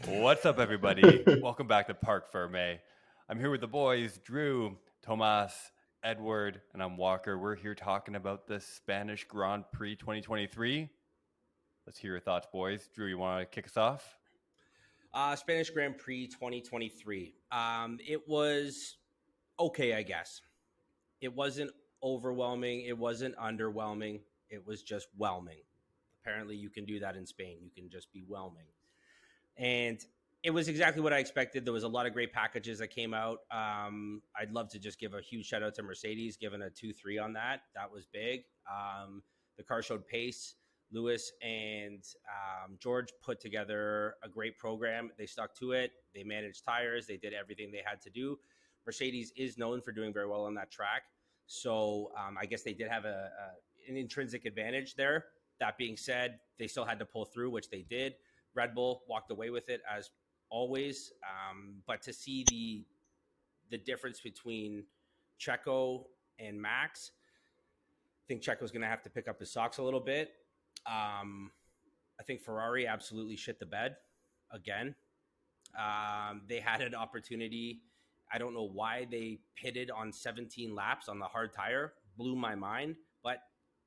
What's up, everybody? Welcome back to Parc Ferm. I'm here with the boys, Drew, Tomas, Edward, and I'm Walker. We're here talking about the Spanish Grand Prix 2023. Let's hear your thoughts, boys. Drew, you want to kick us off? Spanish Grand Prix 2023. It was okay, I guess. It wasn't overwhelming. It wasn't underwhelming. It was just whelming. Apparently, you can do that in Spain. You can just be whelming. And it was exactly what I expected. There was a lot of great packages that came out. I'd love to just give a huge shout out to Mercedes, giving a 2-3 on that. That was big. The car showed pace. Lewis and George put together a great program. They stuck to it. They managed tires. They did everything they had to do. Mercedes is known for doing very well on that track. So I guess they did have an intrinsic advantage there. That being said, they still had to pull through, which they did. Red Bull walked away with it as always. But to see the difference between Checo and Max, I think Checo's going to have to pick up his socks a little bit. I think Ferrari absolutely shit the bed again. They had an opportunity. I don't know why they pitted on 17 laps on the hard tire. Blew my mind, but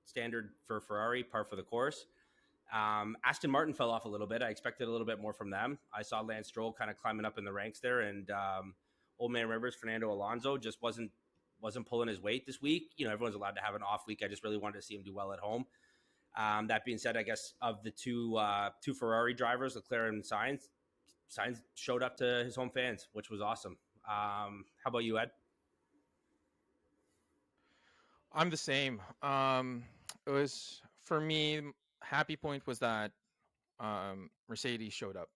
standard for Ferrari, par for the course. Aston Martin fell off a little bit. I expected a little bit more from them. I saw Lance Stroll kind of climbing up in the ranks there, and Old Man Rivers, Fernando Alonso, just wasn't pulling his weight this week. You know, everyone's allowed to have an off week. I just really wanted to see him do well at home. That being said, I guess of the two Ferrari drivers, Leclerc and Sainz showed up to his home fans, which was awesome. How about you, Ed? I'm the same. It was for me. Happy point was that Mercedes showed up.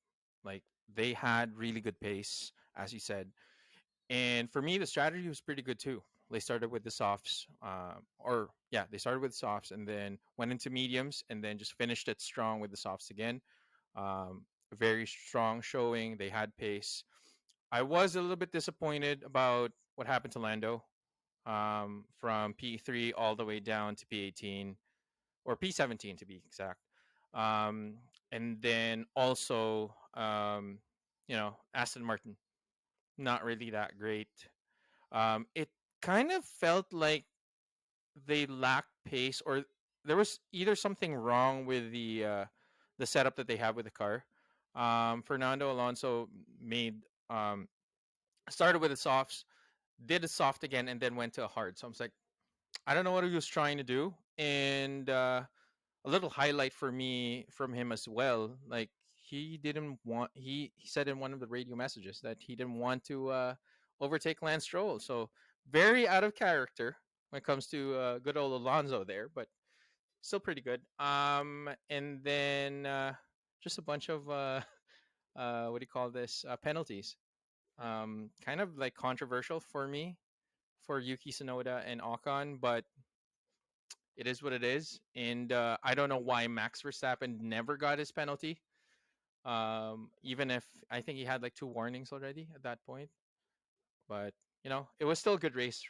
Like they had really good pace, as you said, and for me the strategy was pretty good too. They started with the softs, they started with softs and then went into mediums and then just finished it strong with the softs again. Very strong showing. They had pace. I was a little bit disappointed about what happened to Lando from P3 all the way down to P18 or P17 to be exact. And then also, Aston Martin, not really that great. It kind of felt like they lacked pace, or there was either something wrong with the setup that they have with the car. Fernando Alonso made started with the softs, did a soft again, and then went to a hard. So I was like, I don't know what he was trying to do. And a little highlight for me from him as well, like he didn't want. He said in one of the radio messages that he didn't want to overtake Lance Stroll. So very out of character when it comes to good old Alonso there, but still pretty good. And then just a bunch of what do you call this penalties. Kind of like controversial for me for Yuki Tsunoda and Ocon, but it is what it is. And I don't know why Max Verstappen never got his penalty. Even if I think he had like 2 warnings already at that point. But, it was still a good race.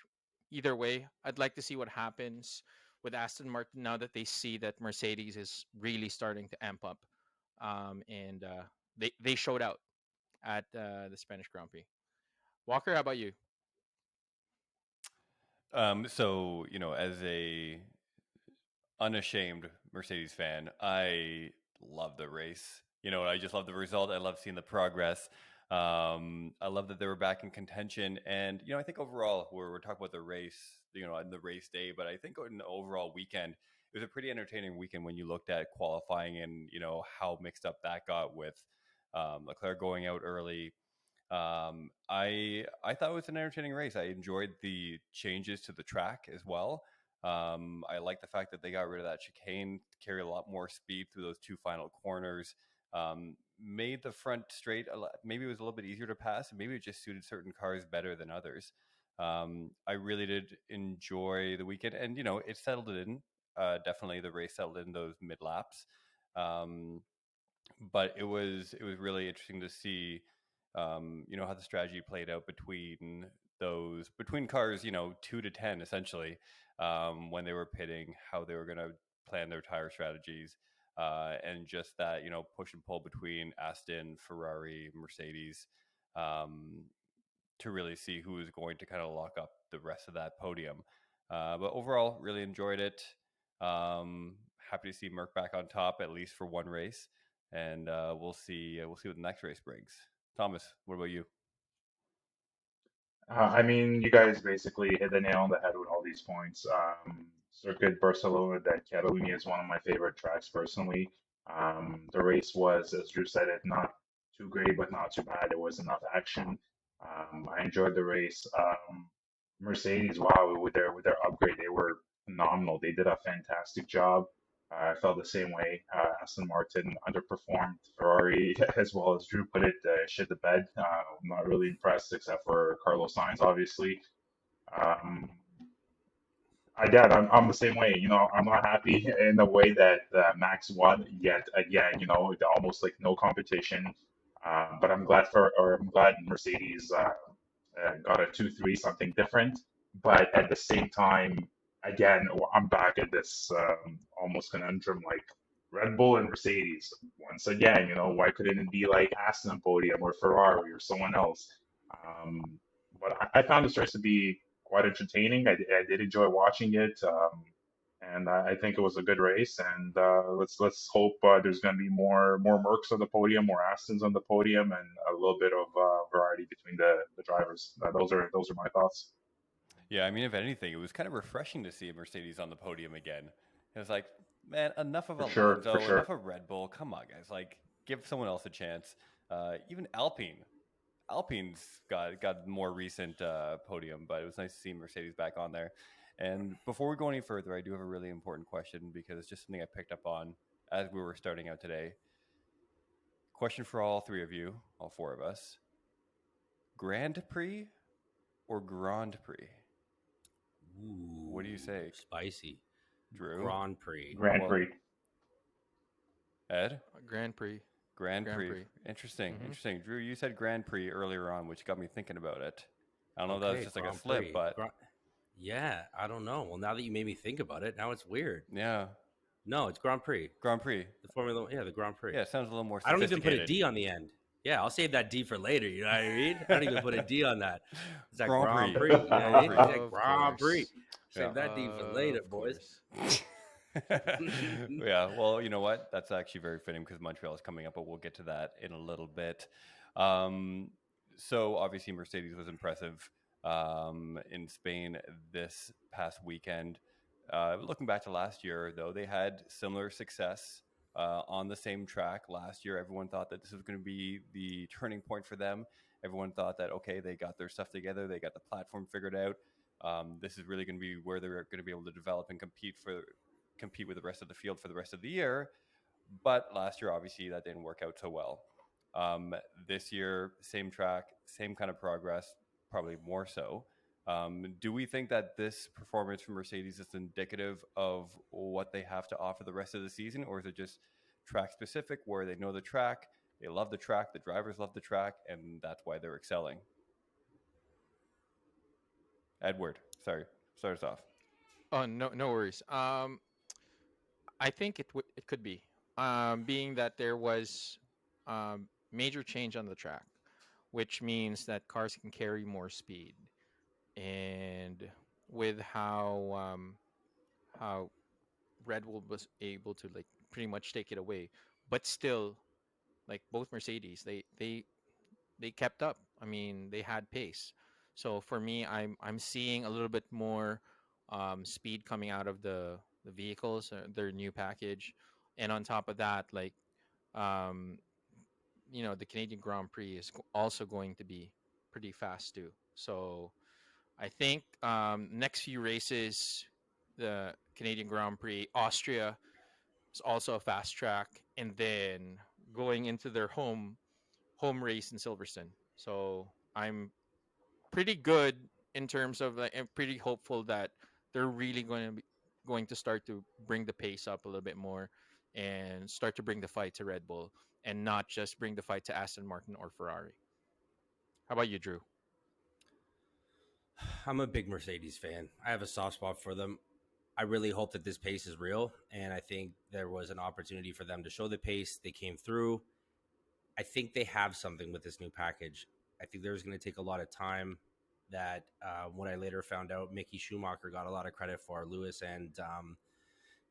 Either way, I'd like to see what happens with Aston Martin now that they see that Mercedes is really starting to amp up. And they showed out at the Spanish Grand Prix. Walker, how about you? As a unashamed Mercedes fan, I love the race. I just love the result. I love seeing the progress. I love that they were back in contention. And, I think overall, we're talking about the race, on the race day, but I think in the overall weekend, it was a pretty entertaining weekend when you looked at qualifying and, how mixed up that got with Leclerc going out early. I thought it was an entertaining race. I enjoyed the changes to the track as well. I like the fact that they got rid of that chicane, carry a lot more speed through those 2 final corners. Made the front straight. Maybe it was a little bit easier to pass, and maybe it just suited certain cars better than others. I really did enjoy the weekend, and it settled it in. Definitely, the race settled in those mid laps. But it was really interesting to see, how the strategy played out between cars, 2 to 10 essentially, when they were pitting, how they were going to plan their tire strategies. and just that, push and pull between Aston, Ferrari, Mercedes, um, to really see who is going to kind of lock up the rest of that podium. But overall, really enjoyed it. Happy to see Merc back on top, at least for one race, and we'll see. We'll see what the next race brings. Thomas, what about you? I mean, you guys basically hit the nail on the head with all these points. Circuit Barcelona de Catalunya is one of my favorite tracks personally. The race was, as Drew said, it not too great, but not too bad. There was enough action. I enjoyed the race. Mercedes, wow, with their upgrade, they were phenomenal. They did a fantastic job. I felt the same way. Aston Martin underperformed Ferrari, as well as Drew put it, shit the bed. I'm not really impressed, except for Carlos Sainz, obviously. Um, I'm the same way. I'm not happy in the way that Max won yet again. Almost like no competition. But I'm glad Mercedes got a 2-3, something different. But at the same time, again, I'm back at this almost conundrum like Red Bull and Mercedes. Once again, why couldn't it be like Aston podium or Ferrari or someone else? Um, but I found this race to be quite entertaining. I did enjoy watching it. And I think it was a good race. And let's hope there's going to be more Mercs on the podium, more Astons on the podium, and a little bit of variety between the drivers. Those are my thoughts. Yeah, I mean, if anything, it was kind of refreshing to see a Mercedes on the podium again. It was like, man, enough of For sure, Alonso, for enough sure. of Red Bull. Come on, guys, like give someone else a chance. Even Alpine. Alpine's got more recent podium, but it was nice to see Mercedes back on there. And before we go any further, I do have a really important question because it's just something I picked up on as we were starting out today. Question for all three of you, all four of us: Grand Prix or Grand Prix? Ooh, What do you say, spicy. Drew? Grand Prix. Grand Well, Prix. Ed? Grand Prix. Grand Grand Prix. Prix. Interesting. Mm-hmm. Interesting. Drew, you said Grand Prix earlier on, which got me thinking about it. I don't know if that was Okay, just like a Grand slip, Prix. but Yeah, I don't know. Well, now that you made me think about it, now it's weird. yeah. No, it's Grand Prix. Grand Prix. The Grand Prix. Yeah, it sounds a little more I don't even put a sophisticated. D on the end. Yeah, I'll save that D for later. You know what I mean? I don't even put a D on that. It's that Grand Grand Prix. Prix. You know what I mean? Grand It's Of that Grand Prix. course. Yeah. Save that D for later, Of boys. course. Yeah, well, you know what? That's actually very fitting because Montreal is coming up, but we'll get to that in a little bit. So obviously Mercedes was impressive in Spain this past weekend. Looking back to last year, though, they had similar success on the same track last year. Everyone thought that this was going to be the turning point for them. Everyone thought that, okay, they got their stuff together, they got the platform figured out. This is really going to be where they're going to be able to develop and compete with the rest of the field for the rest of the year. But last year, obviously, that didn't work out so well. This year, same track, same kind of progress, probably more so. Do we think that this performance from Mercedes is indicative of what they have to offer the rest of the season, or is it just track specific where they know the track, they love the track, the drivers love the track, and that's why they're excelling? Edward, sorry, start us off. Oh, no worries. I think it could be, being that there was major change on the track, which means that cars can carry more speed, and with how Red Bull was able to like pretty much take it away, but still, like both Mercedes, they kept up. I mean, they had pace. So for me, I'm seeing a little bit more speed coming out of the vehicles, their new package, and on top of that, like um, the Canadian Grand Prix is also going to be pretty fast too. So I think next few races, the Canadian Grand Prix, Austria is also a fast track, and then going into their home race in Silverstone. So I'm pretty good in terms of like, I'm pretty hopeful that they're really going to start to bring the pace up a little bit more and start to bring the fight to Red Bull and not just bring the fight to Aston Martin or Ferrari. How about you, Drew? I'm a big Mercedes fan. I have a soft spot for them. I really hope that this pace is real, and I think there was an opportunity for them to show the pace. They came through. I think they have something with this new package. I think there's going to take a lot of time. That what I later found out, Mickey Schumacher got a lot of credit for. Lewis and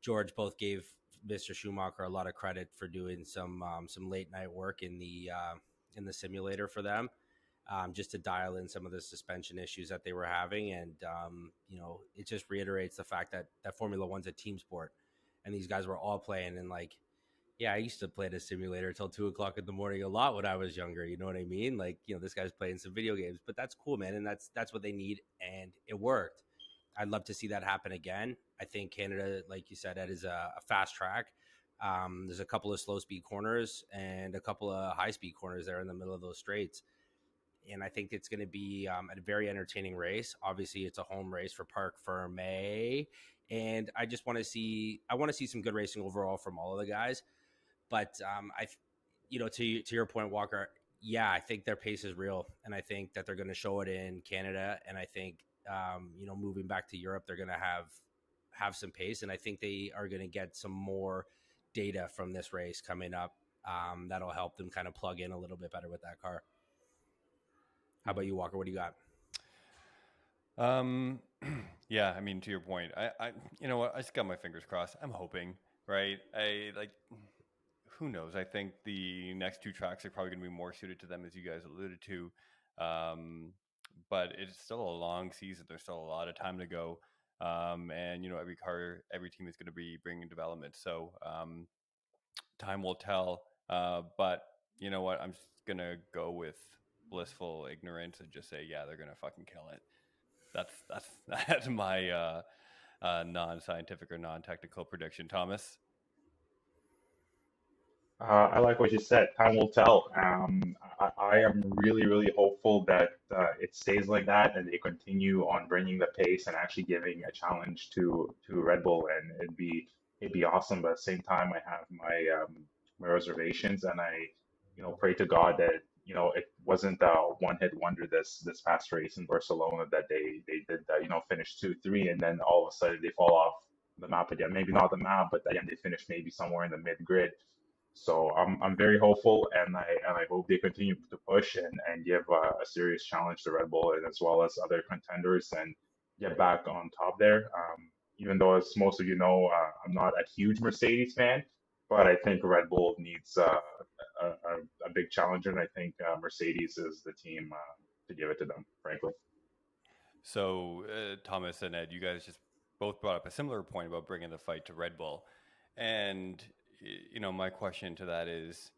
George both gave Mr. Schumacher a lot of credit for doing some late night work in the simulator for them, just to dial in some of the suspension issues that they were having. And it just reiterates the fact that Formula One's a team sport, and these guys were all playing. And like, yeah, I used to play the simulator till 2:00 in the morning a lot when I was younger. You know what I mean? Like, this guy's playing some video games, but that's cool, man. And that's what they need. And it worked. I'd love to see that happen again. I think Canada, like you said, Ed, is a fast track. There's a couple of slow speed corners and a couple of high speed corners there in the middle of those straights. And I think it's going to be a very entertaining race. Obviously, it's a home race for Parc Ferm, and I just want to see some good racing overall from all of the guys. But to your point, Walker, yeah, I think their pace is real, and I think that they're going to show it in Canada, and I think moving back to Europe, they're going to have some pace, and I think they are going to get some more data from this race coming up that'll help them kind of plug in a little bit better with that car. How about you, Walker? What do you got? Yeah, I mean, to your point, I you know what, I just got my fingers crossed. I'm hoping, right? Who knows? I think the next two tracks are probably going to be more suited to them, as you guys alluded to. But it's still a long season. There's still a lot of time to go. And, every team is going to be bringing development. So time will tell. But you know what? I'm just going to go with blissful ignorance and just say, yeah, they're going to fucking kill it. That's my non-scientific or non-technical prediction. Thomas? I like what you said. Time will tell. I am really, really hopeful that it stays like that and they continue on bringing the pace and actually giving a challenge to Red Bull, and it'd be awesome. But at the same time, I have my reservations, and I pray to God that it wasn't a one-hit wonder this past race in Barcelona, that they did finish 2-3, and then all of a sudden they fall off the map again. Maybe not the map, but again they finish maybe somewhere in the mid grid. So I'm very hopeful, and I hope they continue to push and give a serious challenge to Red Bull, and as well as other contenders, and get back on top there. Even though, as most of you know, I'm not a huge Mercedes fan, but I think Red Bull needs a big challenger, and I think Mercedes is the team to give it to them, frankly. So Thomas and Ed, you guys just both brought up a similar point about bringing the fight to Red Bull. And my question to that is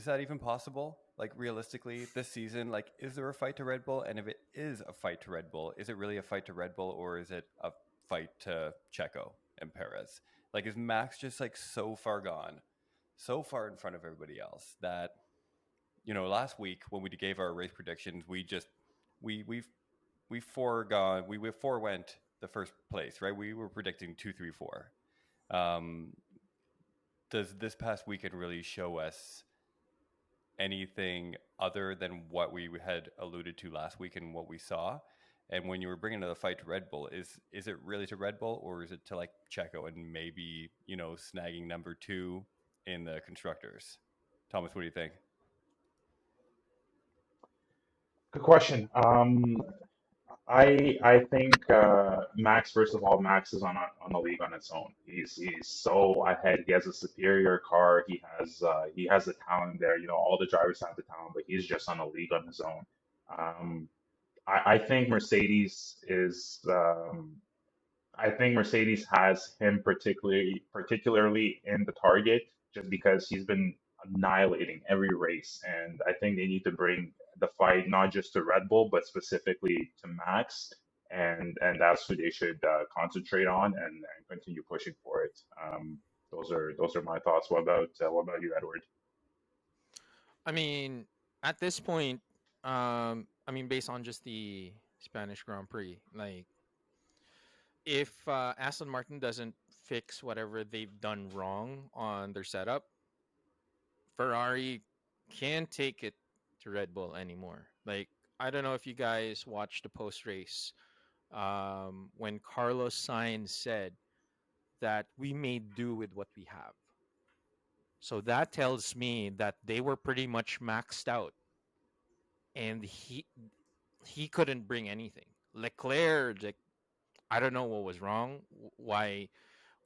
that even possible? Like, realistically, this season, like, is there a fight to Red Bull? And if it is a fight to Red Bull, is it really a fight to Red Bull, or is it a fight to Checo and Perez? Like, is Max just like so far gone, so far in front of everybody else that, last week when we gave our race predictions, we forewent the first place, right? We were predicting 2, 3, 4. Does this past weekend really show us anything other than what we had alluded to last week and what we saw? And when you were bringing the fight to Red Bull, is it really to Red Bull, or is it to like Checo and maybe snagging number 2 in the constructors? Thomas, what do you think? Good question. I think Max. First of all, Max is on a league on its own. He's so ahead. He has a superior car. He has the talent there. All the drivers have the talent, but he's just on a league on his own. Um, I think Mercedes is. I think Mercedes has him particularly in the target, just because he's been annihilating every race, and I think they need to bring the fight not just to Red Bull, but specifically to Max, and that's who they should concentrate on, and continue pushing for it. Those are my thoughts. What about you, Edward? I mean, at this point, based on just the Spanish Grand Prix, like, if Aston Martin doesn't fix whatever they've done wrong on their setup, Ferrari can't take it to Red Bull anymore. Like, I don't know if you guys watched the post race when Carlos Sainz said that we made do with what we have. So that tells me that they were pretty much maxed out, and he couldn't bring anything. Leclerc, like, I don't know what was wrong, why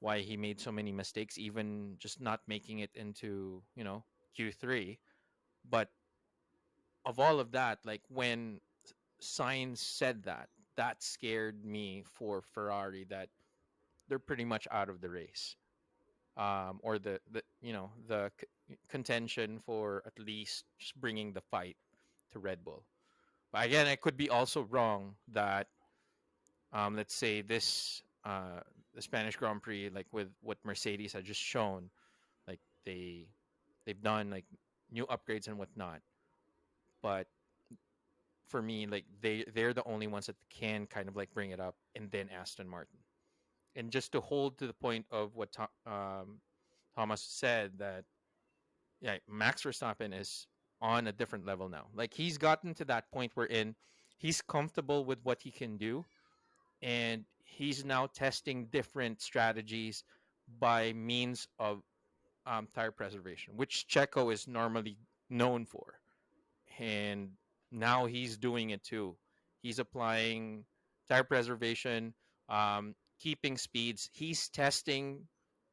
he made so many mistakes, even just not making it into Q3. But of all of that, like when Sainz said that, that scared me for Ferrari that they're pretty much out of the race, or the contention for at least just bringing the fight to Red Bull. But again, I could be also wrong that let's say the Spanish Grand Prix, like with what Mercedes had just shown, like they've done like new upgrades and whatnot. But for me, like they're the only ones that can kind of like bring it up, and then Aston Martin. And just to hold to the point of what Thomas said, that yeah, Max Verstappen is on a different level now. Like he's gotten to that point wherein he's comfortable with what he can do, and he's now testing different strategies by means of tire preservation, which Checo is normally known for. And now he's doing it too. He's applying tire preservation, keeping speeds. He's testing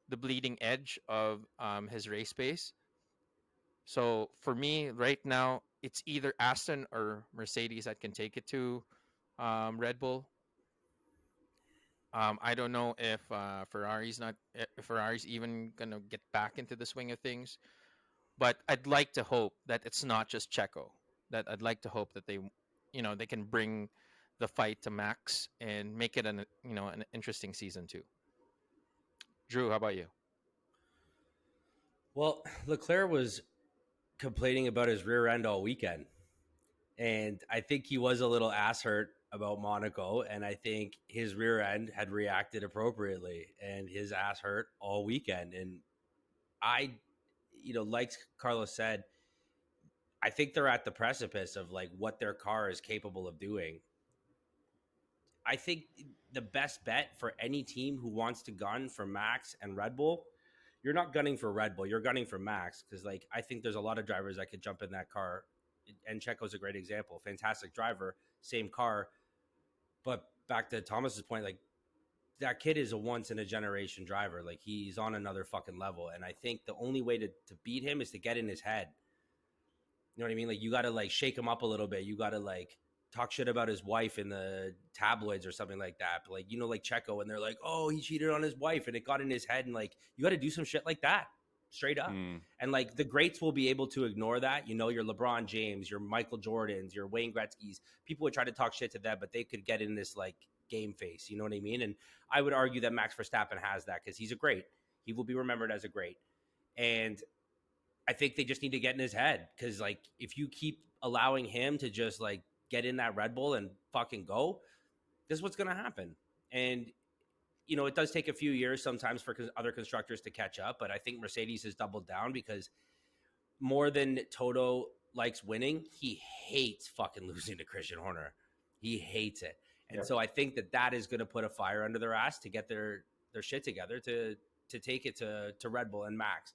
the bleeding edge of his race pace. So for me, right now, it's either Aston or Mercedes that can take it to Red Bull. I don't know if Ferrari's even gonna get back into the swing of things. But I'd like to hope that it's not just Checo. That I'd like to hope that they can bring the fight to Max and make it an interesting season too. Drew, how about you? Well, Leclerc was complaining about his rear end all weekend. And I think he was a little ass hurt about Monaco. And I think his rear end had reacted appropriately, and his ass hurt all weekend. And I, like Carlos said, I think they're at the precipice of like what their car is capable of doing. I think the best bet for any team who wants to gun for Max and Red Bull, you're not gunning for Red Bull, you're gunning for Max, because like I think there's a lot of drivers that could jump in that car, and Checo's a great example. Fantastic driver, same car, but back to Thomas's point, like that kid is a once in a generation driver. Like he's on another fucking level, and I think the only way to beat him is to get in his head. You know what I mean? Like you got to like shake him up a little bit. You got to like talk shit about his wife in the tabloids or something like that. But like, like Checo, and they're like, oh, he cheated on his wife and it got in his head. And like, you got to do some shit like that straight up. And like the greats will be able to ignore that. Your LeBron James, your Michael Jordans, your Wayne Gretzky's. People would try to talk shit to them, but they could get in this like game face. You know what I mean? And I would argue that Max Verstappen has that because he's a great. He will be remembered as a great. And I think they just need to get in his head, because like if you keep allowing him to just like get in that Red Bull and fucking go, this is what's going to happen. And it does take a few years sometimes for other constructors to catch up, but I think Mercedes has doubled down, because more than Toto likes winning, he hates fucking losing to Christian Horner. He hates it. And so I think that is going to put a fire under their ass to get their shit together to take it to Red Bull and Max.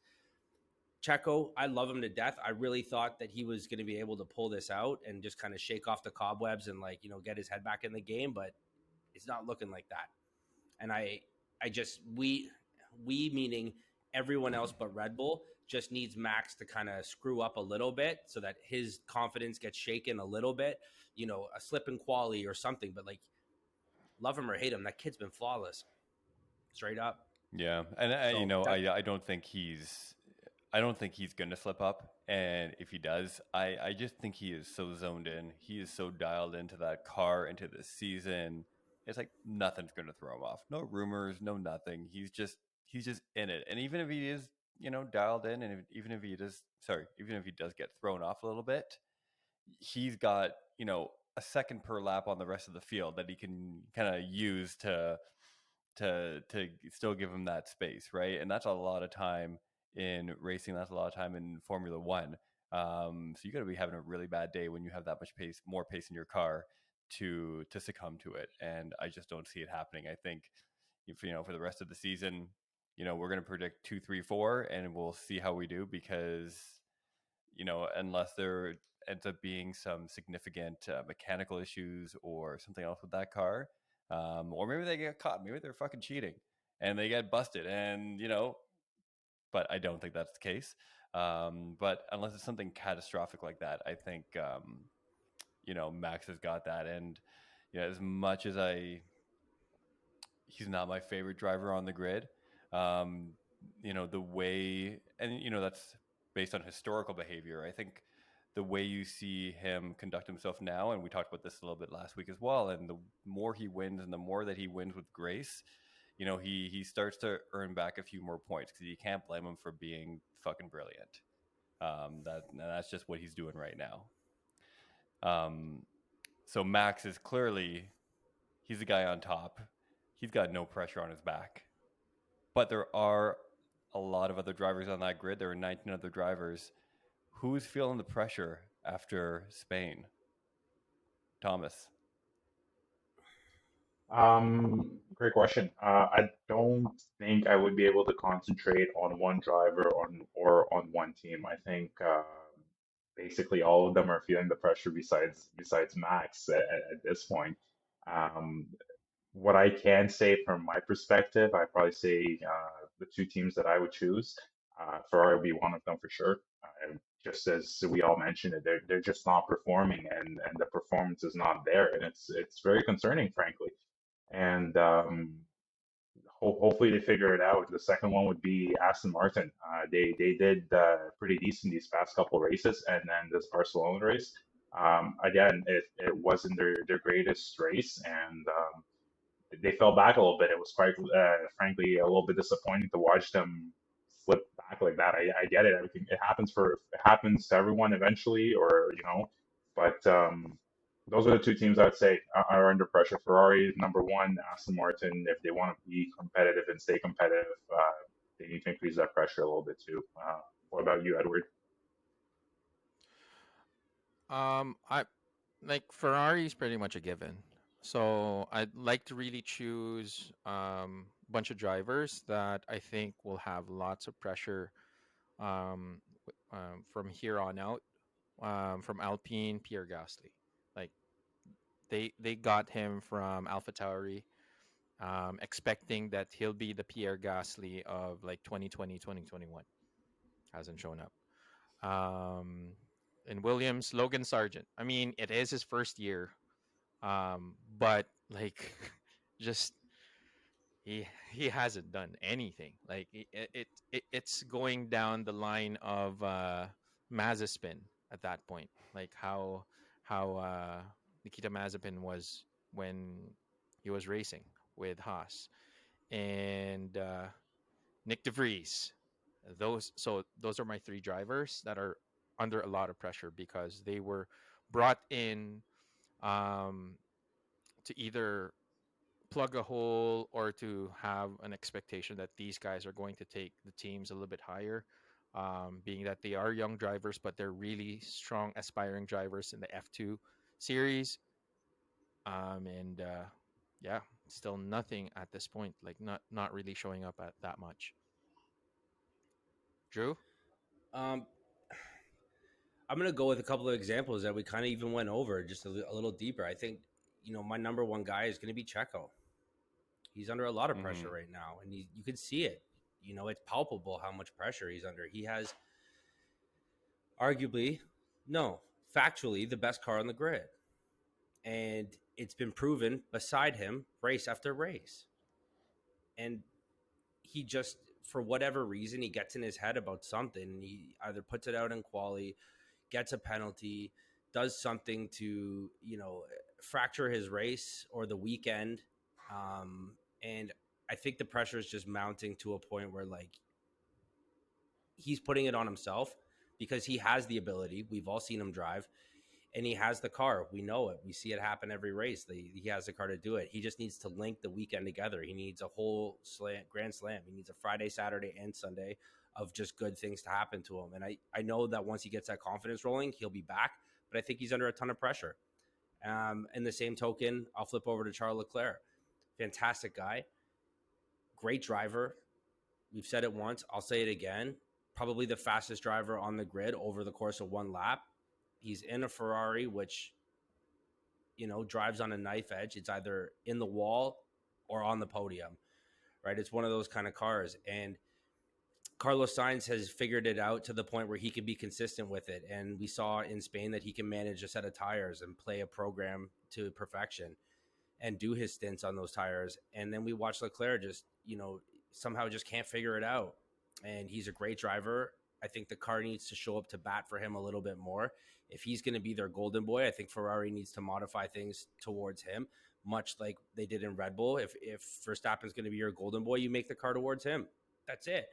Checo, I love him to death. I really thought that he was going to be able to pull this out and just kind of shake off the cobwebs and like, get his head back in the game, but it's not looking like that. And we meaning everyone else but Red Bull just needs Max to kind of screw up a little bit so that his confidence gets shaken a little bit, a slip in quali or something. But like, love him or hate him, that kid's been flawless, straight up. Yeah, and I don't think he's going to slip up. And if he does, I just think he is so zoned in. He is so dialed into that car, into the season. It's like nothing's going to throw him off. No rumors, no nothing. He's just in it. And even if he is, dialed in, and even if he does get thrown off a little bit, he's got, a second per lap on the rest of the field that he can kind of use to still give him that space, right? And that's a lot of time in racing. That's a lot of time in Formula One. So you got to be having a really bad day when you have that much pace, more pace in your car to succumb to it, and I just don't see it happening. I think if for the rest of the season, we're going to predict 2, 3, 4, and we'll see how we do, because unless there ends up being some significant mechanical issues or something else with that car, or maybe they get caught, maybe they're fucking cheating and they get busted, and but I don't think that's the case. But unless it's something catastrophic like that, I think Max has got that. And as much as he's not my favorite driver on the grid. The way, and that's based on historical behavior. I think the way you see him conduct himself now, and we talked about this a little bit last week as well, and the more he wins and the more that he wins with grace, he starts to earn back a few more points, because you can't blame him for being fucking brilliant. That's just what he's doing right now. So Max is clearly, he's the guy on top. He's got no pressure on his back. But there are a lot of other drivers on that grid. There are 19 other drivers. Who's feeling the pressure after Spain? Thomas. Great question. I don't think I would be able to concentrate on one driver or on one team. I think basically all of them are feeling the pressure besides Max at this point. Um, what I can say from my perspective, I'd probably say the two teams that I would choose, Ferrari would be one of them for sure. Just as we all mentioned it, they're just not performing, and the performance is not there, and it's very concerning, frankly. And hopefully they figure it out. The second one would be Aston Martin. They did pretty decent these past couple races, and then this Barcelona race. Again, it wasn't their greatest race, and they fell back a little bit. It was quite, frankly, a little bit disappointing to watch them slip back like that. I get it. I think it happens to everyone eventually, or but those are the two teams I'd say are under pressure. Ferrari number one, Aston Martin. If they want to be competitive and stay competitive, they need to increase that pressure a little bit too. What about you, Edward? I like Ferrari's pretty much a given. So I'd like to really choose a bunch of drivers that I think will have lots of pressure from here on out. From Alpine, Pierre Gasly. Like they got him from AlphaTauri, expecting that he'll be the Pierre Gasly of like 2020, 2021. Hasn't shown up. And Williams, Logan Sargent. I mean, it is his first year, but like, just he hasn't done anything. Like it's going down the line of Mazepin at that point. Like how Nikita Mazepin was when he was racing with Haas, and Nick DeVries. Those are my three drivers that are under a lot of pressure because they were brought in to either plug a hole or to have an expectation that these guys are going to take the teams a little bit higher, being that they are young drivers, but they're really strong, aspiring drivers in the F2 series. And yeah, still nothing at this point, like not really showing up at that much. Drew? Um, I'm going to go with a couple of examples that we kind of even went over just a little deeper. I think, my number one guy is going to be Checo. He's under a lot of pressure right now, and you can see it. It's palpable how much pressure he's under. He has arguably, no, factually, the best car on the grid. And it's been proven beside him race after race. And he just, for whatever reason, he gets in his head about something. He either puts it out in quali, gets a penalty, does something to, fracture his race or the weekend. And I think the pressure is just mounting to a point where, like, he's putting it on himself because he has the ability. We've all seen him drive, and he has the car. We know it. We see it happen every race. He has the car to do it. He just needs to link the weekend together. He needs a whole grand slam. He needs a Friday, Saturday, and Sunday of just good things to happen to him. And I know that once he gets that confidence rolling, he'll be back. But I think he's under a ton of pressure. In the same token, I'll flip over to Charles Leclerc. Fantastic guy, great driver. We've said it once, I'll say it again. Probably the fastest driver on the grid over the course of one lap. He's in a Ferrari, which, drives on a knife edge. It's either in the wall or on the podium, right? It's one of those kind of cars. And Carlos Sainz has figured it out to the point where he can be consistent with it. And we saw in Spain that he can manage a set of tires and play a program to perfection and do his stints on those tires. And then we watch Leclerc just, somehow just can't figure it out. And he's a great driver. I think the car needs to show up to bat for him a little bit more. If he's going to be their golden boy, I think Ferrari needs to modify things towards him, much like they did in Red Bull. If Verstappen's going to be your golden boy, you make the car towards him. That's it.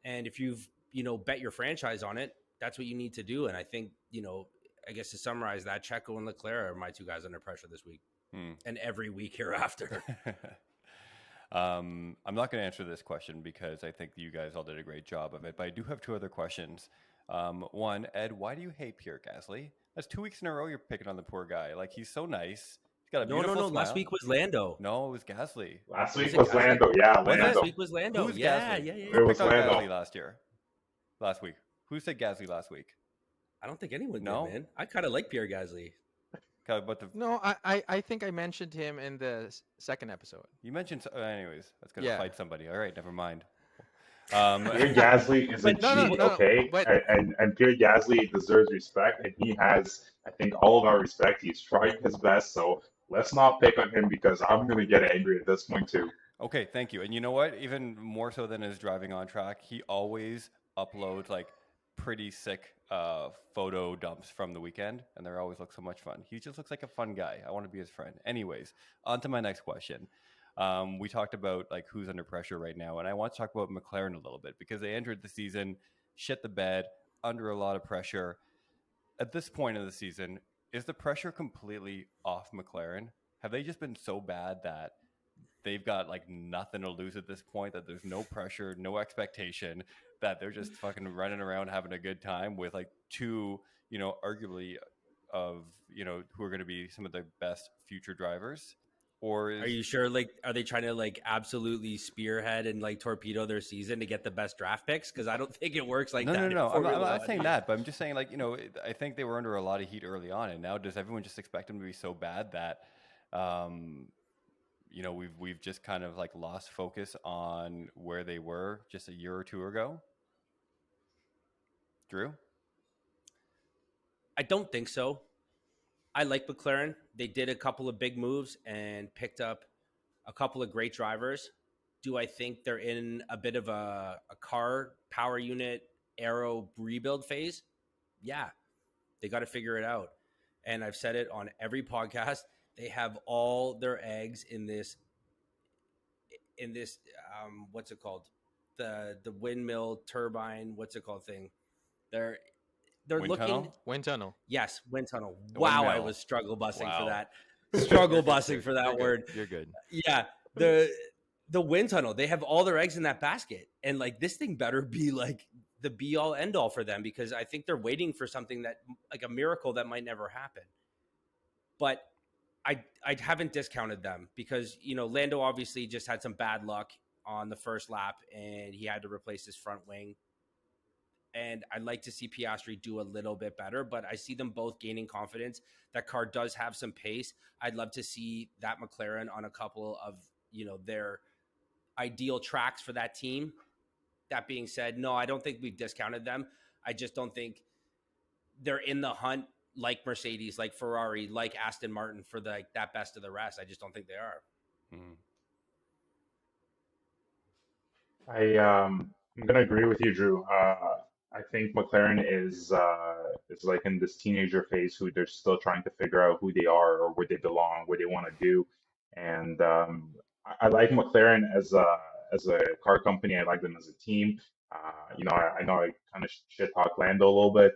And if you've, bet your franchise on it, that's what you need to do. And I think, I guess to summarize that, Checo and Leclerc are my two guys under pressure this week and every week hereafter. I'm not going to answer this question because I think you guys all did a great job of it, but I do have two other questions. One, Ed, why do you hate Pierre Gasly? That's 2 weeks in a row you're picking on the poor guy. Like, he's so nice. He's got a beautiful smile. Last week was Lando. No, it was Gasly. Last week was Lando. Yeah, Lando. Last week was Lando. Who's Yeah. Gasly? It was Picked on Lando. Gasly last week. Who said Gasly last week? I don't think anyone No? did, man. I kind of like Pierre Gasly. But No, I think I mentioned him in the second episode. you mentioned, anyways, that's going to Yeah. fight somebody. All right, never mind. Pierre Gasly is a But no, G, no, okay? but- And Pierre Gasly deserves respect, and he has, I think, all of our respect. He's tried his best, so let's not pick on him because I'm going to get angry at this point too. Okay, thank you. And you know what? Even more so than his driving on track, he always uploads like pretty sick photo dumps from the weekend, and they always look so much fun. He just looks like a fun guy. I want to be his friend. Anyways, on to my next question. We talked about like who's under pressure right now, and I want to talk about McLaren a little bit because they entered the season shit the bed, under a lot of pressure. At this point of the season, is the pressure completely off McLaren? Have they just been so bad that they've got like nothing to lose at this point, that there's no pressure, no expectation, that they're just fucking running around having a good time with like two, arguably of, who are going to be some of the best future drivers? Or Are you sure? Like, are they trying to like absolutely spearhead and like torpedo their season to get the best draft picks? Because I don't think it works like that. No. I'm not saying that, but I'm just saying like, I think they were under a lot of heat early on, and now does everyone just expect them to be so bad that, we've just kind of like lost focus on where they were just a year or two ago? Drew? I don't think so. I like McLaren. They did a couple of big moves and picked up a couple of great drivers. Do I think they're in a bit of a car power unit aero rebuild phase? Yeah, they got to figure it out. And I've said it on every podcast. They have all their eggs in this what's it called? The windmill turbine, what's it called thing? They're Wind looking tunnel? Wind tunnel. Yes, wind tunnel. The Wow, I windmill. was struggle busting Wow. for that. Struggle busting for that word. You're good. Yeah, the wind tunnel. They have all their eggs in that basket, and like this thing better be like the be all end all for them, because I think they're waiting for something that like a miracle that might never happen. But I haven't discounted them because Lando obviously just had some bad luck on the first lap, and he had to replace his front wing. And I'd like to see Piastri do a little bit better, but I see them both gaining confidence. That car does have some pace. I'd love to see that McLaren on a couple of, their ideal tracks for that team. That being said, no, I don't think we've discounted them. I just don't think they're in the hunt like Mercedes, like Ferrari, like Aston Martin for that best of the rest. I just don't think they are. I'm gonna agree with you, Drew. I think McLaren is like in this teenager phase who they're still trying to figure out who they are or where they belong, what they want to do. And I like McLaren as a car company. I like them as a team. I know I kind of shit talked Lando a little bit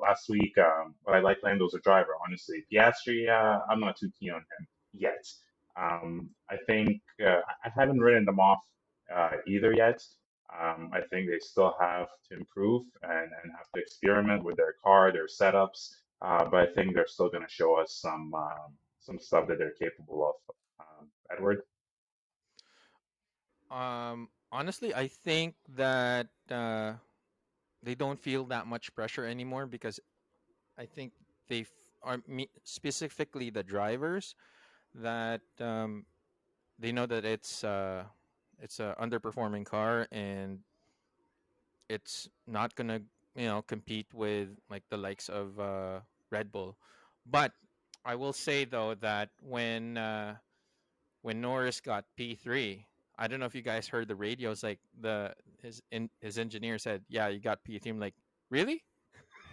last week, but I like Lando as a driver. Honestly, Piastri, I'm not too keen on him yet. I think I haven't written them off either yet. I think they still have to improve and have to experiment with their car, their setups. but I think they're still going to show us some stuff that they're capable of. Edward? Honestly, I think that they don't feel that much pressure anymore because I think specifically the drivers that they know that it's a underperforming car and it's not gonna compete with like the likes of Red Bull. But I will say though that when Norris got P3, I don't know if you guys heard the radios. Like his engineer said, "Yeah, you got P3." I'm like, really?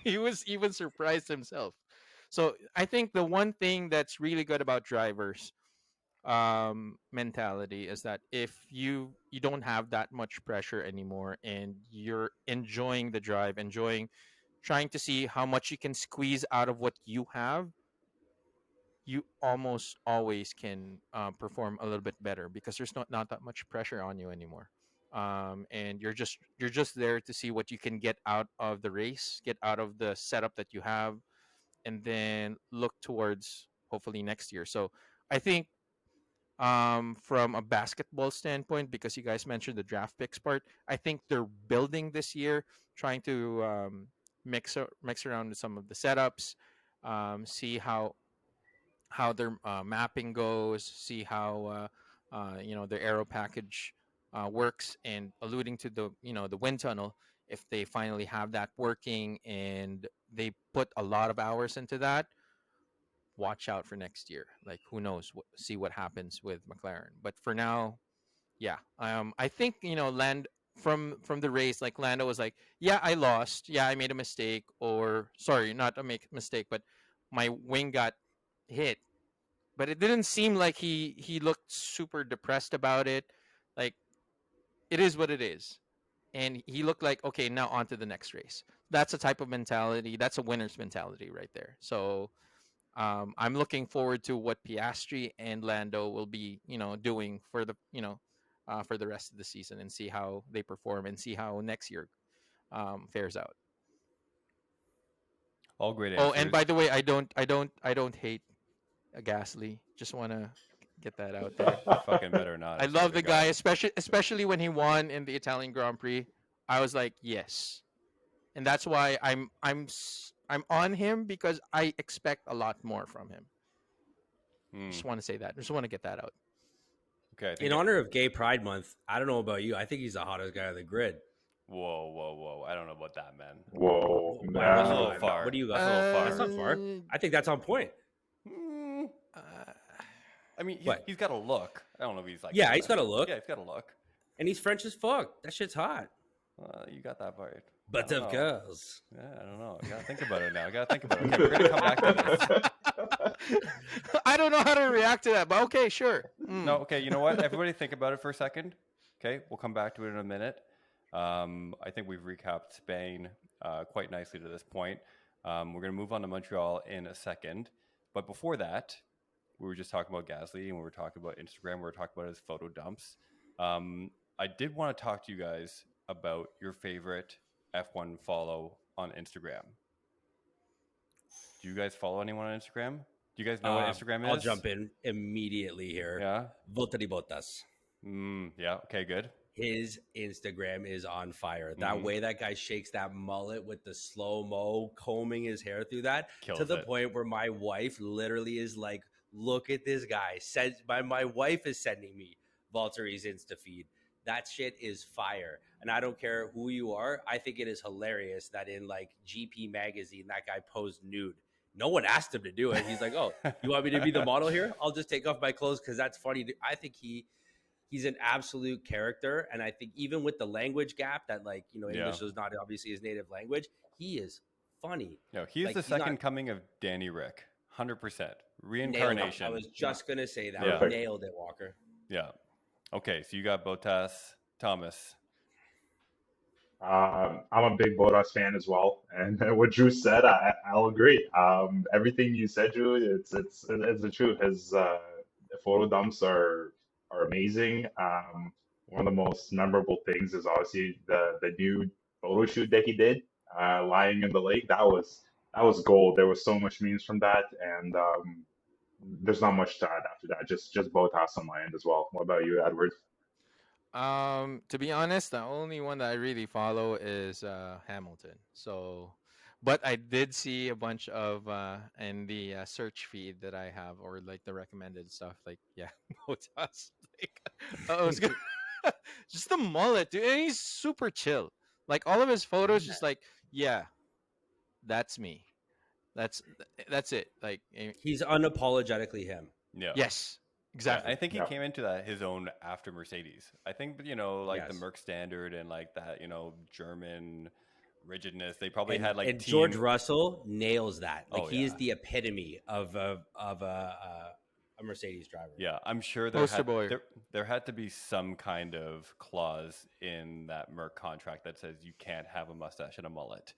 He was even surprised himself. So I think the one thing that's really good about drivers mentality is that if you don't have that much pressure anymore and you're enjoying the drive, enjoying trying to see how much you can squeeze out of what you have, you almost always can perform a little bit better because there's not that much pressure on you anymore. And you're just there to see what you can get out of the race, get out of the setup that you have, and then look towards hopefully next year. So I think from a basketball standpoint, because you guys mentioned the draft picks part, I think they're building this year, trying to mix around with some of the setups, see how their mapping goes, see how their aero package works, and alluding to the wind tunnel. If they finally have that working and they put a lot of hours into that, watch out for next year. Like who knows? See what happens with McLaren. But for now, yeah, I think Land from the race, like Lando was like, yeah, I lost, yeah, I made a mistake, or sorry, not a make mistake, but my wing got hit. But it didn't seem like he looked super depressed about it. Like it is what it is. And he looked like, okay, now on to the next race. That's a type of mentality. That's a winner's mentality right there. So I'm looking forward to what Piastri and Lando will be, doing for for the rest of the season and see how they perform and see how next year fares out. All great Oh, and by answers. the way, I don't hate a Gasly. Just want to get that out there. You fucking better not. I I swear love to the guy, God. especially when he won in the Italian Grand Prix. I was like, yes, and that's why I'm on him because I expect a lot more from him. Hmm. Just want to say that. Just want to get that out. Okay, I think In honor of Gay Pride Month, I don't know about you. I think he's the hottest guy on the grid. Whoa, whoa, whoa! I don't know about that, man. Whoa, Why? What That's do a you little got? far. What do you That's got? a little That's far. not far. I think that's on point. Hmm. Uh, I mean, What? he's got a look. I don't know if he's like. Yeah, he's got a look, Yeah, he's got a look. and he's French as fuck. That shit's hot. You got that part. I But don't of know. course. Yeah, I don't know. I gotta think about it now. I gotta think about it. Okay, we're gonna come back to this. I don't know how to react to that, but okay, sure. No, okay. You know what? Everybody, think about it for a second. Okay, we'll come back to it in a minute. I think we've recapped Spain quite nicely to this point. We're gonna move on to Montreal in a second, but before that, we were just talking about Gasly and we were talking about Instagram. We were talking about his photo dumps. I did want to talk to you guys about your favorite F1 follow on Instagram. Do you guys follow anyone on Instagram? Do you guys know what Instagram is? I'll jump in immediately here. Yeah. Valtteri Bottas. Yeah. Okay. Good. His Instagram is on fire. That way that guy shakes that mullet with the slow-mo, combing his hair through that, Kills to the it. point where my wife literally is like, look at this guy. My wife is sending me Valtteri's Insta feed. That shit is fire. And I don't care who you are. I think it is hilarious that in like GP magazine, that guy posed nude. No one asked him to do it. He's like, oh, you want me to be the model here? I'll just take off my clothes because that's funny. I think he's an absolute character. And I think even with the language gap that English is not obviously his native language, he is funny. No, he's the second coming of Danny Rick. 100%. Reincarnation. I was just going to say that. Yeah. Nailed it, Walker. Yeah. Okay, so you got Bottas. Thomas. I'm a big Bottas fan as well, and what Drew said, I'll agree. Everything you said, Drew, it's the truth. His photo dumps are amazing. One of the most memorable things is obviously the new photo shoot that he did, lying in the lake. That that was gold. There was so much memes from that, and there's not much to add after that. Just Botas on my end as well. What about you, Edward? To be honest, the only one that I really follow is Hamilton. So, but I did see a bunch of in the search feed that I have, or like the recommended stuff. Like, yeah, Botas. Like, I was gonna just the mullet, dude. And he's super chill. Like all of his photos, just like, yeah, that's me. That's that's it. Like, He's unapologetically him. Yeah. yes, Yeah, exactly. I think he Yeah. came into that his own after Mercedes. I think, like the Yes. Merc standard and like that, German rigidness. They probably And, had like and George team. Russell nails that. Like Oh he is yeah, the epitome of a Mercedes driver. yeah. I'm sure Poster boy. there had to be some kind of clause in that Merc contract that says you can't have a mustache and a mullet.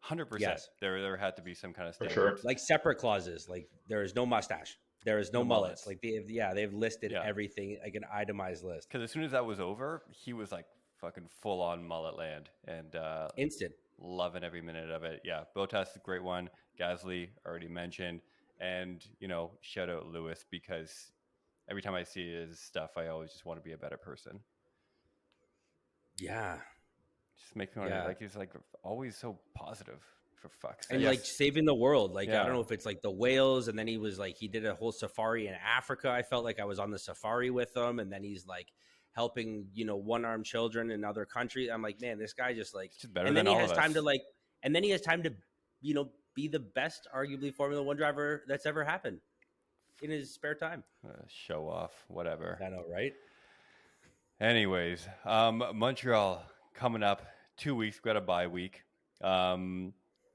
100%. Yes. There had to be some kind of For standard. sure. Like separate clauses. Like there is no mustache. There is no No mullets. mullets. Like they've listed Yeah. everything like an itemized list. Because as soon as that was over, he was like fucking full on mullet land and Instant. loving every minute of it. Yeah, Bottas is a great one. Gasly already mentioned, and shout out Lewis because every time I see his stuff, I always just want to be a better person. Yeah. Just makes me want to Yeah. like he's like always so positive. For fuck's And sake. like saving the world. Like I Yeah. don't know if it's like the whales, and then he was like he did a whole safari in Africa. I felt like I was on the safari with him, and then he's like helping one-armed children in other countries. I'm like, man, this guy just like It's just better and then than he all has of time us. to like and then he has time to be the best arguably Formula One driver that's ever happened in his spare time. Show off, whatever. I know, right? Anyways, Montreal coming up 2 weeks. We've got a bye week.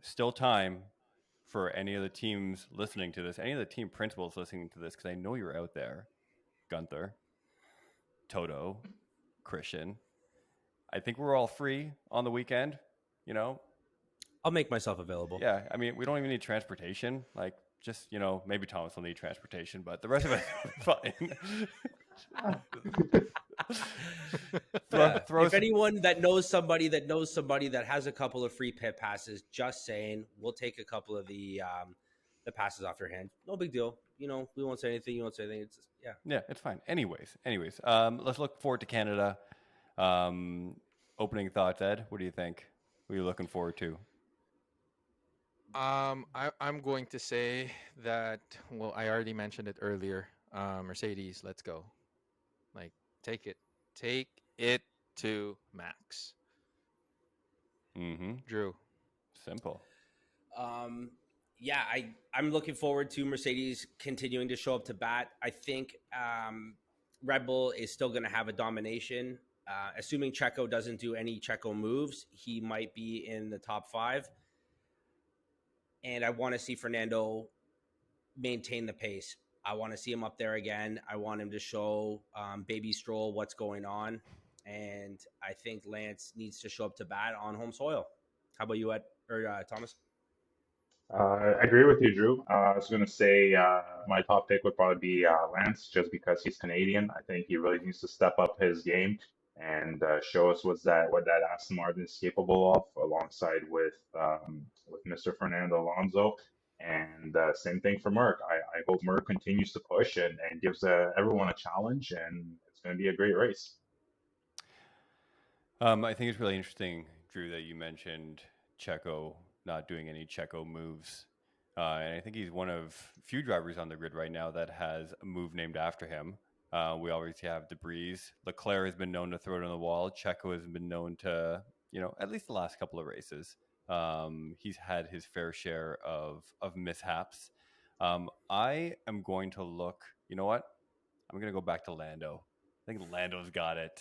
Still time for any of the teams listening to this, any of the team principals listening to this, because I know you're out there. Gunther, Toto, Christian. I think we're all free on the weekend. I'll make myself available. Yeah. I mean, we don't even need transportation. Like, just maybe Thomas will need transportation, but the rest of us fine. If anyone that knows somebody that has a couple of free pit passes, just saying, we'll take a couple of the passes off your hand. No big deal. We won't say anything. You won't say anything. It's just, Yeah, it's fine. Anyways, let's look forward to Canada. Opening thoughts, Ed. What do you think? What are you looking forward to? I'm going to say that. Well, I already mentioned it earlier. Mercedes, let's go. Like, take it to Max. Mm-hmm. Drew. Simple. yeah, I'm looking forward to Mercedes continuing to show up to bat. I think Red Bull is still going to have a domination. Assuming Checo doesn't do any Checo moves, he might be in the top 5. And I want to see Fernando maintain the pace. I want to see him up there again. I want him to show Baby Stroll what's going on. And I think Lance needs to show up to bat on home soil. How about you, Ed or Thomas? I agree with you, Drew. I was going to say my top pick would probably be Lance, just because he's Canadian. I think he really needs to step up his game and show us what that Aston Martin is capable of, alongside with Mr. Fernando Alonso. And same thing for Merck. I hope Merck continues to push and gives everyone a challenge, and it's going to be a great race. I think it's really interesting, Drew, that you mentioned Checo not doing any Checo moves. And I think he's one of few drivers on the grid right now that has a move named after him. We always have Debris. Leclerc has been known to throw it on the wall. Checo has been known to, at least the last couple of races. He's had his fair share of mishaps. I am going to look, you know what? I'm going to go back to Lando. I think Lando's got it.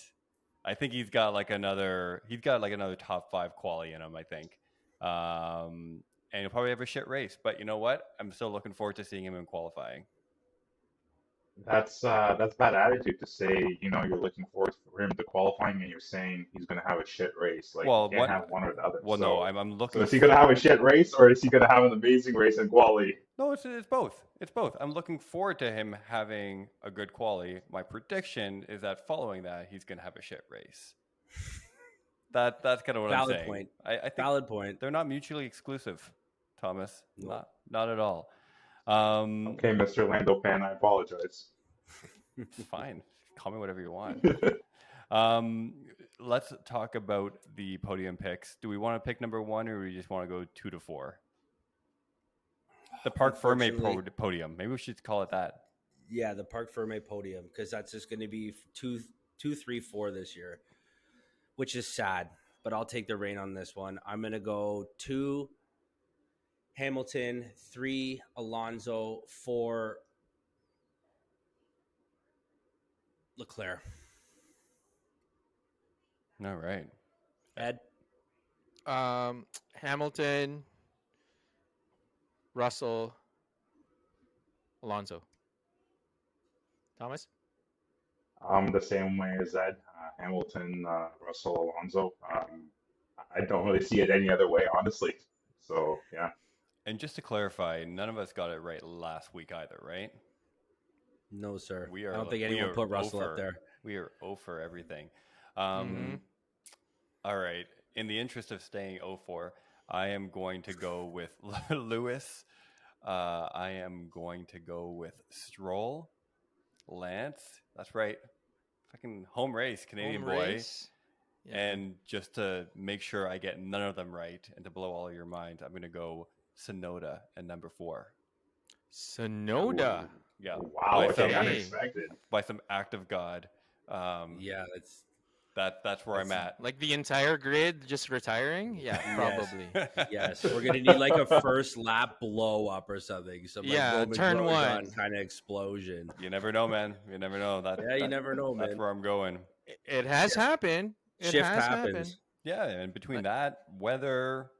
I think he's got like another top 5 quali in him, I think. And he'll probably have a shit race, but you know what? I'm still looking forward to seeing him in qualifying. That's bad attitude to say, you're looking forward for him to qualifying and you're saying he's going to have a shit race. Like, you can't have one or the other. Well, so, no, I'm looking. So is he going to have a shit race, or is he going to have an amazing race in quali? No, it's both. It's both. I'm looking forward to him having a good quali. My prediction is that following that, he's going to have a shit race. That's kind of what I'm saying. Point. I think Valid point. They're not mutually exclusive. Thomas. Nope. Not at all. Okay, Mr. Lando fan, I apologize. It's fine. Call me whatever you want. Let's talk about the podium picks. Do we want to pick number 1, or do we just want to go 2 to 4? The Parc Ferme Unfortunately- podium. Maybe we should call it that. Yeah, the Parc Ferme podium, because that's just going to be 2, 3, 4 this year, which is sad. But I'll take the reign on this one. I'm going to go 2 Hamilton, 3 Alonso, 4 Leclerc. All right. Ed? Hamilton, Russell, Alonso. Thomas? I'm the same way as Ed. Hamilton, Russell, Alonso. I don't really see it any other way, honestly. So, yeah. And just to clarify, none of us got it right last week either, right? No, sir. We are. I don't think we anyone are put Russell over. up there. We are 0 for everything. Mhm. All right. In the interest of staying 0 for, I am going to go with Lewis. I am going to go with Stroll. Lance. That's right. Fucking home race, Canadian Home boy. race. Yeah. And just to make sure I get none of them right and to blow all your mind, I'm going to go Sonoda at number 4. Sonoda. Yeah. Wow, By okay, some- unexpected. By some act of God. Yeah, it's That's where I'm at. Like the entire grid just retiring? Yeah, Yes. probably. yes. We're gonna need like a first lap blow up or something. Some like Yeah, Roman turn Grosjean 1. kind of explosion. You never know, man. You never know. Yeah, you never know, That's man. where I'm going. It has happened. It Shift has happens. happened. Yeah, and between that, weather,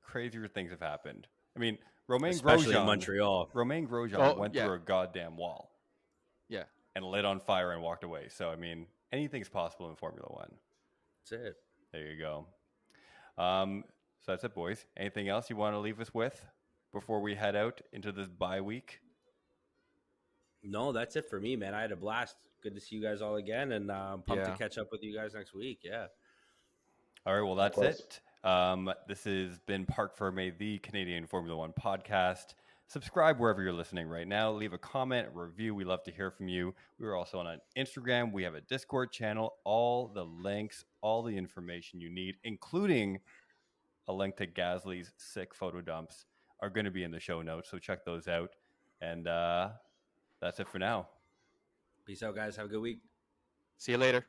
crazier things have happened. I mean, Romain Especially in Grosjean. Montreal. Romain Grosjean Oh, went yeah. through a goddamn wall. Yeah. And lit on fire and walked away. So, I mean, anything's possible in Formula One. That's it. There you go. So that's it, boys. Anything else you want to leave us with before we head out into this bye week? No, that's it for me, man. I had a blast. Good to see you guys all again, and pumped to Yeah. catch up with you guys next week. Yeah. All right, well, that's course. it. This has been Parc Ferme, the Canadian Formula One podcast. Subscribe wherever you're listening right now. Leave a comment, a review. We love to hear from you. We're also on Instagram. We have a Discord channel. All the links, all the information you need, including a link to Gasly's sick photo dumps, are going to be in the show notes. So check those out. And that's it for now. Peace out, guys. Have a good week. See you later.